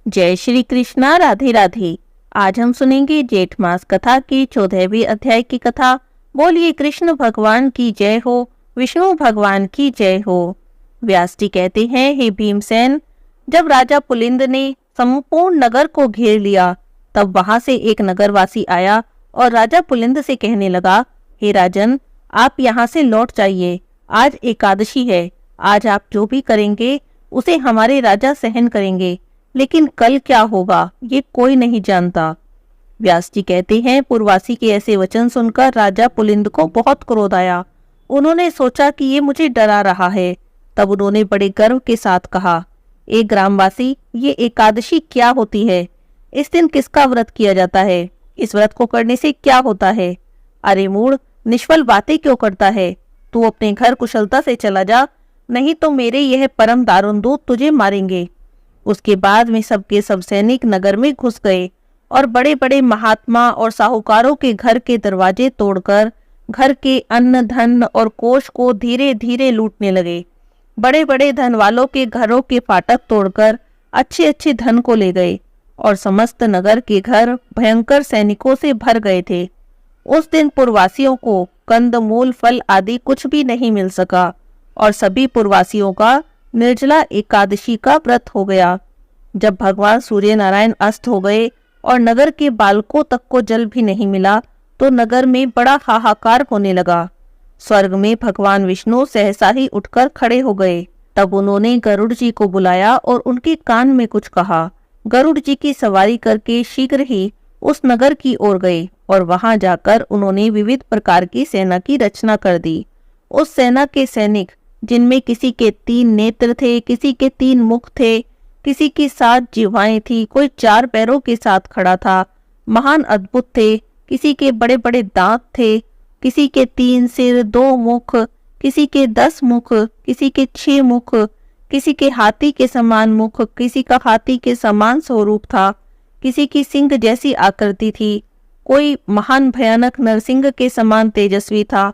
जय श्री कृष्णा। राधे राधे। आज हम सुनेंगे जेठ मास कथा की 14वें अध्याय की कथा। बोलिए कृष्ण भगवान की जय हो, विष्णु भगवान की जय हो। व्यास जी कहते हैं, हे भीमसेन, जब राजा पुलिंद ने संपूर्ण नगर को घेर लिया तब वहां से एक नगरवासी आया और राजा पुलिंद से कहने लगा, हे राजन, आप यहाँ से लौट जाइए। आज एकादशी है। आज आप जो भी करेंगे उसे हमारे राजा सहन करेंगे, लेकिन कल क्या होगा ये कोई नहीं जानता। व्यास जी कहते हैं, पूर्ववासी के ऐसे वचन सुनकर राजा पुलिंद को बहुत क्रोध आया। उन्होंने सोचा कि ये मुझे डरा रहा है। तब उन्होंने बड़े गर्व के साथ कहा, एक ग्रामवासी, ये एकादशी क्या होती है? इस दिन किसका व्रत किया जाता है? इस व्रत को करने से क्या होता है? अरे मूढ़, निष्फल बातें क्यों करता है? तू अपने घर कुशलता से चला जा, नहीं तो मेरे यह परम दारुण दूत तुझे मारेंगे। उसके बाद में सबके सब सैनिक नगर में घुस गए और बड़े बड़े महात्मा और साहूकारों के घर के दरवाजे तोड़कर घर के अन्न धन और कोष को धीरे धीरे लूटने लगे। बड़े बड़े धन वालों के घरों के फाटक तोड़कर अच्छे अच्छे धन को ले गए और समस्त नगर के घर भयंकर सैनिकों से भर गए थे। उस दिन पूर्ववासियों को कंद मूल फल आदि कुछ भी नहीं मिल सका और सभी पूर्ववासियों का निर्जला एकादशी का व्रत हो गया। जब भगवान सूर्य नारायण अस्त हो गए और नगर के बालकों तक को जल भी नहीं मिला तो नगर में बड़ा हाहाकार होने लगा। स्वर्ग में भगवान विष्णु सहसा ही उठकर खड़े हो गए। तब उन्होंने गरुड़ जी को बुलाया और उनके कान में कुछ कहा। गरुड़ जी की सवारी करके शीघ्र ही उस नगर की ओर गए और वहां जाकर उन्होंने विविध प्रकार की सेना की रचना कर दी। उस सेना के सैनिक, जिनमें किसी के 3 नेत्र थे, किसी के 3 मुख थे, किसी की 7 जिह्वाएं थी, कोई 4 पैरों के साथ खड़ा था, महान अद्भुत थे। किसी के बड़े बड़े दांत थे, किसी के 3 सिर 2 मुख, किसी के 10 मुख, किसी के 6 मुख, किसी के हाथी के समान मुख, किसी का हाथी के समान स्वरूप था, किसी की सिंह जैसी आकृति थी, कोई महान भयानक नरसिंह के समान तेजस्वी था,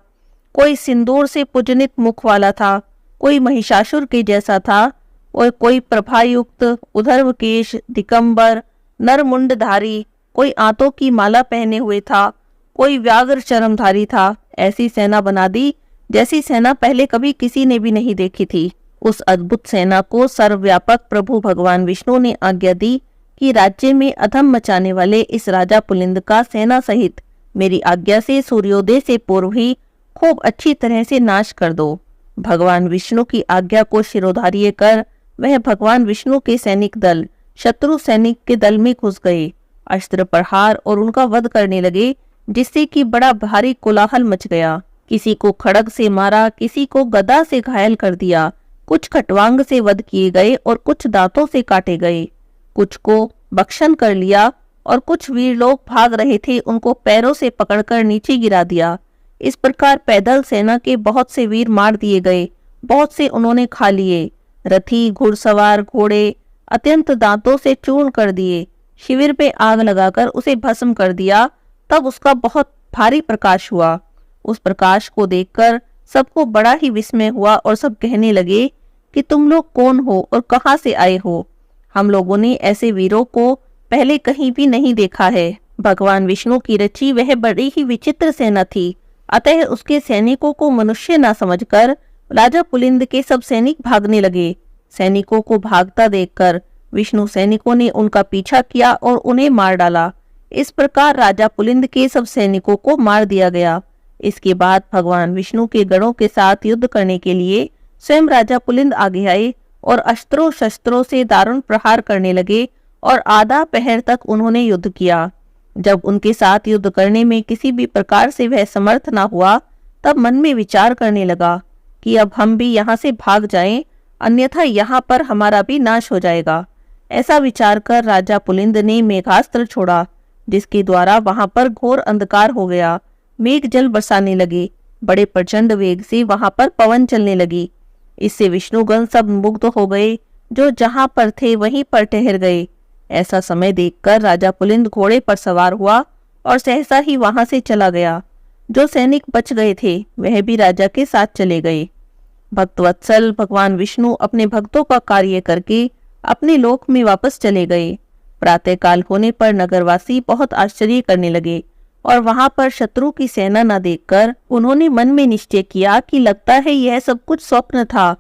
कोई सिंदूर से पूजनित मुख वाला था, कोई महिषासुर के जैसा था और कोई प्रभायुक्त उधर्व केश दिगंबर नरमुंडधारी, कोई आंतों की माला पहने हुए था, कोई व्याघ्र चरमधारी था। ऐसी सेना बना दी जैसी सेना पहले कभी किसी ने भी नहीं देखी थी। उस अद्भुत सेना को सर्वव्यापक प्रभु भगवान विष्णु ने आज्ञा दी कि राज्य में अधम मचाने वाले इस राजा पुलिंद का सेना सहित मेरी आज्ञा से सूर्योदय से पूर्व ही खूब अच्छी तरह से नाश कर दो। भगवान विष्णु की आज्ञा को शिरोधार्य कर वह भगवान विष्णु के सैनिक दल शत्रु सैनिक के दल में घुस गए, अस्त्र प्रहार और उनका वध करने लगे, जिससे कि बड़ा भारी कोलाहल मच गया। किसी को खड़ग से मारा, किसी को गदा से घायल कर दिया, कुछ खटवांग से वध किए गए और कुछ दांतों से काटे गए, कुछ को बख्शन कर लिया और कुछ वीर लोग भाग रहे थे उनको पैरों से पकड़कर नीचे गिरा दिया। इस प्रकार पैदल सेना के बहुत से वीर मार दिए गए, बहुत से उन्होंने खा लिए। रथी घुड़सवार घोड़े अत्यंत दांतों से चूर्ण कर दिए। शिविर पे आग लगाकर उसे भस्म कर दिया। तब उसका बहुत भारी प्रकाश हुआ। उस प्रकाश को देखकर सबको बड़ा ही विस्मय हुआ और सब कहने लगे कि तुम लोग कौन हो और कहाँ से आए हो? हम लोगों ने ऐसे वीरों को पहले कहीं भी नहीं देखा है। भगवान विष्णु की रची वह बड़ी ही विचित्र सेना थी, अतः उसके सैनिकों को मनुष्य न समझकर राजा पुलिंद के सब सैनिक भागने लगे। सैनिकों को भागता देखकर विष्णु सैनिकों ने उनका पीछा किया और उन्हें मार डाला। इस प्रकार राजा पुलिंद के सब सैनिकों को मार दिया गया। इसके बाद भगवान विष्णु के गणों के साथ युद्ध करने के लिए स्वयं राजा पुलिंद आगे आए और अस्त्रों शस्त्रों से दारुण प्रहार करने लगे और आधा पहर तक उन्होंने युद्ध किया। जब उनके साथ युद्ध करने में किसी भी प्रकार से वह समर्थ न हुआ, तब मन में विचार करने लगा कि अब हम भी यहाँ से भाग जाएं, अन्यथा यहाँ पर हमारा भी नाश हो जाएगा। ऐसा विचार कर राजा पुलिंद ने मेघास्त्र छोड़ा, जिसके द्वारा वहां पर घोर अंधकार हो गया। मेघ जल बरसाने लगे, बड़े प्रचंड वेग से वहां पर पवन चलने लगी। इससे विष्णुगण सब मुग्ध हो गए, जो जहां पर थे वहीं पर ठहर गए। ऐसा समय देखकर राजा पुलिंद घोड़े पर सवार हुआ और सहसा ही वहां से चला गया। जो सैनिक बच गए थे वह भी राजा के साथ चले गए। भक्तवत्सल भगवान विष्णु अपने भक्तों का कार्य करके अपने लोक में वापस चले गए। प्रातःकाल होने पर नगरवासी बहुत आश्चर्य करने लगे और वहां पर शत्रु की सेना न देखकर उन्होंने मन में निश्चय किया कि लगता है यह सब कुछ स्वप्न था।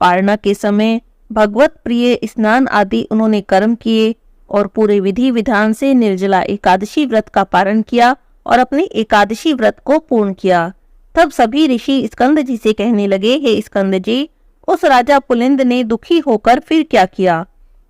पारणा के समय भगवत प्रिय स्नान आदि उन्होंने कर्म किए और पूरे विधि विधान से निर्जला एकादशी व्रत का पारण किया और अपने एकादशी व्रत को पूर्ण किया। तब सभी ऋषि स्कंद जी से कहने लगे, हे स्कंद जी, उस राजा पुलिंद ने दुखी होकर फिर क्या किया?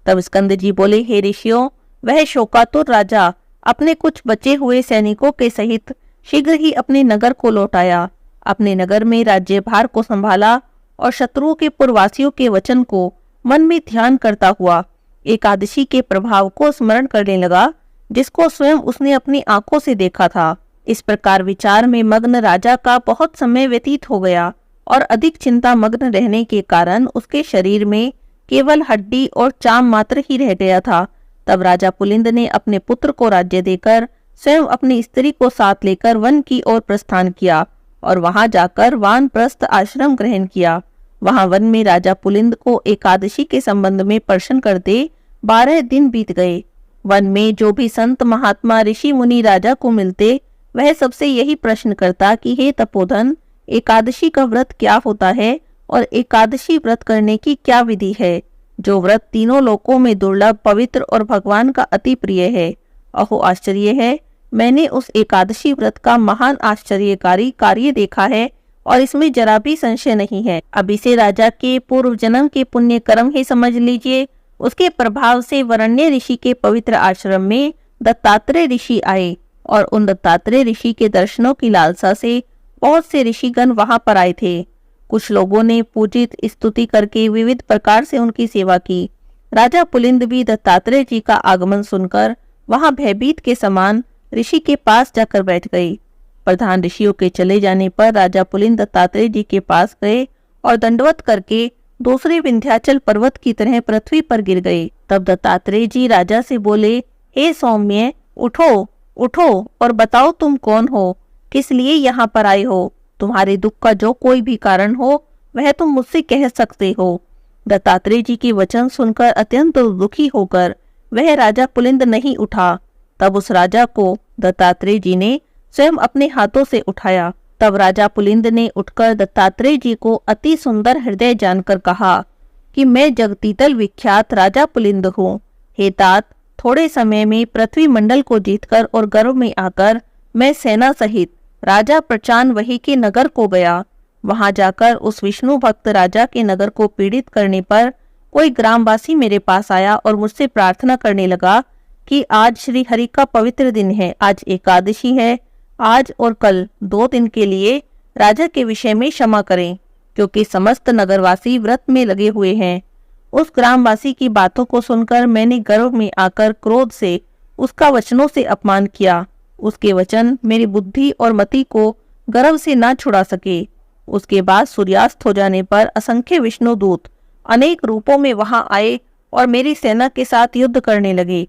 तब स्कंद जी बोले, हे ऋषियों, वह शोकातुर राजा अपने कुछ बचे हुए सैनिकों के सहित शीघ्र ही अपने नगर को लौट आया। अपने नगर में राज्यभार को संभाला और शत्रुओं के पुरवासियों के वचन को मन में ध्यान करता हुआ एकादशी के प्रभाव को स्मरण करने लगा, जिसको स्वयं उसने अपनी आंखों से देखा था। इस प्रकार विचार में मग्न राजा का बहुत समय व्यतीत हो गया और अधिक चिंता मग्न रहने के कारण उसके शरीर में केवल हड्डी और चाम मात्र ही रह गया था। तब राजा पुलिंद ने अपने पुत्र को राज्य देकर स्वयं अपनी स्त्री को साथ लेकर वन की ओर प्रस्थान किया और वहां जाकर वानप्रस्थ आश्रम ग्रहण किया। वहां वन में राजा पुलिंद को एकादशी के संबंध में प्रश्न करते 12 दिन बीत गए। वन में जो भी संत महात्मा ऋषि मुनि राजा को मिलते, वह सबसे यही प्रश्न करता कि हे तपोधन, एकादशी का व्रत क्या होता है और एकादशी व्रत करने की क्या विधि है, जो व्रत तीनों लोकों में दुर्लभ, पवित्र और भगवान का अति प्रिय है। अहो आश्चर्य है, मैंने उस एकादशी व्रत का महान आश्चर्यकारी कार्य देखा है और इसमें जरा भी संशय नहीं है। अब इसे राजा के पूर्व जन्म के पुण्य कर्म ही समझ लीजिए। उसके प्रभाव से वरण्य ऋषि के पवित्र आश्रम में दत्तात्रेय ऋषि आए और उन दत्तात्रेय ऋषि के दर्शनों की लालसा से बहुत से ऋषिगण वहां पर आए थे। कुछ लोगों ने पूजित स्तुति करके विविध प्रकार से उनकी सेवा की। राजा पुलिंद भी दत्तात्रेय जी का आगमन सुनकर वहां भयभीत के समान ऋषि के पास जाकर बैठ गए। प्रधान ऋषियों के चले जाने पर राजा पुलिंद दत्तात्रेय जी के पास गए और दंडवत करके दूसरे विंध्याचल पर्वत की तरह पृथ्वी पर गिर गए। तब दत्तात्रेय जी राजा से बोले, हे सौम्य, उठो उठो और बताओ तुम कौन हो, किस लिए यहाँ पर आए हो। तुम्हारे दुख का जो कोई भी कारण हो वह तुम मुझसे कह सकते हो। दत्तात्रेय जी के वचन सुनकर अत्यंत दुखी होकर वह राजा पुलिंद नहीं उठा। तब उस राजा को दत्तात्रेय जी ने स्वयं अपने हाथों से उठाया। तब राजा पुलिंद ने उठकर दत्तात्रेय जी को अति सुंदर हृदय जानकर कहा कि मैं जगतीतल विख्यात राजा पुलिंद हूँ। हे तात, थोड़े समय में पृथ्वी मंडल को जीतकर और गर्व में आकर मैं सेना सहित राजा प्रचान वही के नगर को गया। वहां जाकर उस विष्णु भक्त राजा के नगर को पीड़ित करने पर कोई ग्रामवासी मेरे पास आया और मुझसे प्रार्थना करने लगा कि आज श्री हरि का पवित्र दिन है, आज एकादशी है, आज और कल 2 दिन के लिए राजा के विषय में क्षमा करें, क्योंकि समस्त नगरवासी व्रत में लगे हुए हैं। उस ग्रामवासी की बातों को सुनकर मैंने गर्व में आकर क्रोध से उसका वचनों से अपमान किया। उसके वचन मेरी बुद्धि और मति को गर्व से ना छुड़ा सके। उसके बाद सूर्यास्त हो जाने पर असंख्य विष्णु दूत अनेक रूपों में वहां आए और मेरी सेना के साथ युद्ध करने लगे।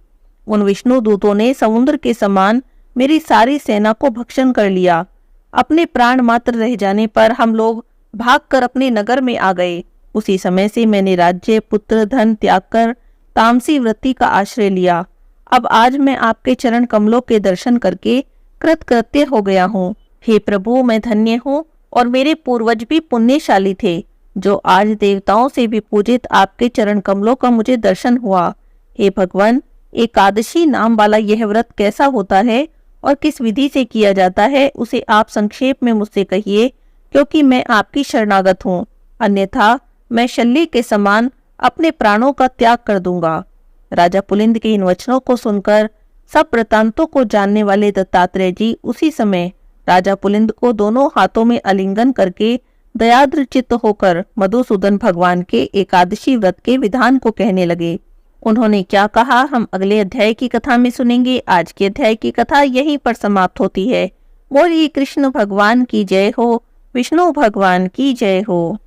उन विष्णु दूतों ने समुद्र के समान मेरी सारी सेना को भक्षण कर लिया। अपने प्राण मात्र रह जाने पर हम लोग भागकर अपने नगर में आ गए। उसी समय से मैंने राज्य, पुत्र, धन त्याग कर तामसी वृत्ति का आश्रय लिया। अब आज मैं आपके चरण कमलों के दर्शन करके कृतकृत्य हो गया हूँ। हे प्रभु, मैं धन्य हूँ और मेरे पूर्वज भी पुण्यशाली थे, जो आज देवताओं से भी पूजित आपके चरण कमलों का मुझे दर्शन हुआ। हे भगवान, एकादशी नाम वाला यह व्रत कैसा होता है और किस विधि से किया जाता है, उसे आप संक्षेप में मुझसे कहिए, क्योंकि मैं आपकी शरणागत हूँ। अन्यथा मैं शल्य के समान अपने प्राणों का त्याग कर दूंगा। राजा पुलिंद के इन वचनों को सुनकर सब वृतांतों को जानने वाले दत्तात्रेय जी उसी समय राजा पुलिंद को दोनों हाथों में आलिंगन करके दयाद्र चित्त होकर मधुसूदन भगवान के एकादशी व्रत के विधान को कहने लगे। उन्होंने क्या कहा, हम अगले अध्याय की कथा में सुनेंगे। आज के अध्याय की कथा यहीं पर समाप्त होती है। बोलिए कृष्ण भगवान की जय हो, विष्णु भगवान की जय हो।